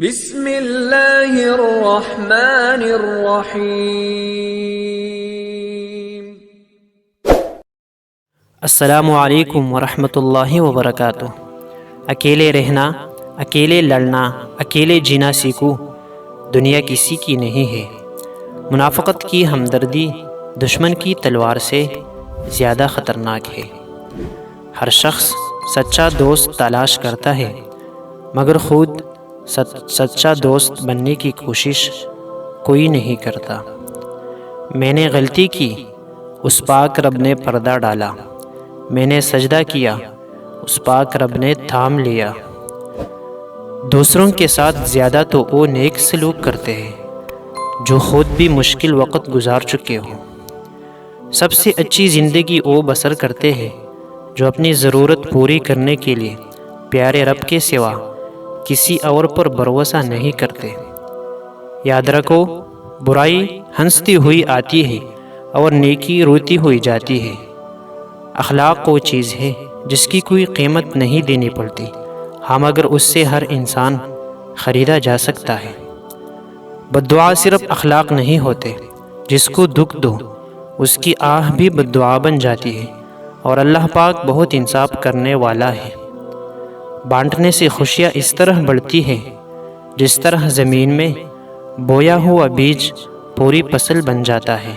بسم اللہ الرحمن الرحیم۔ السلام علیکم ورحمۃ اللہ وبرکاتہ۔ اکیلے رہنا، اکیلے لڑنا، اکیلے جینا سیکھو، دنیا کسی کی نہیں ہے۔ منافقت کی ہمدردی دشمن کی تلوار سے زیادہ خطرناک ہے۔ ہر شخص سچا دوست تلاش کرتا ہے، مگر خود سچا دوست بننے کی کوشش کوئی نہیں کرتا۔ میں نے غلطی کی، اس پاک رب نے پردہ ڈالا۔ میں نے سجدہ کیا، اس پاک رب نے تھام لیا۔ دوسروں کے ساتھ زیادہ تو وہ نیک سلوک کرتے ہیں جو خود بھی مشکل وقت گزار چکے ہوں۔ سب سے اچھی زندگی وہ بسر کرتے ہیں جو اپنی ضرورت پوری کرنے کے لیے پیارے رب کے سوا کسی اور پر بھروسہ نہیں کرتے۔ یاد رکھو، برائی ہنستی ہوئی آتی ہے اور نیکی روتی ہوئی جاتی ہے۔ اخلاق وہ چیز ہے جس کی کوئی قیمت نہیں دینی پڑتی، ہاں مگر اس سے ہر انسان خریدا جا سکتا ہے۔ بددعا صرف اخلاق نہیں ہوتے، جس کو دکھ دو اس کی آہ بھی بددعا بن جاتی ہے، اور اللہ پاک بہت انصاف کرنے والا ہے۔ بانٹنے سے خوشیاں اس طرح بڑھتی ہیں جس طرح زمین میں بویا ہوا بیج پوری فصل بن جاتا ہے۔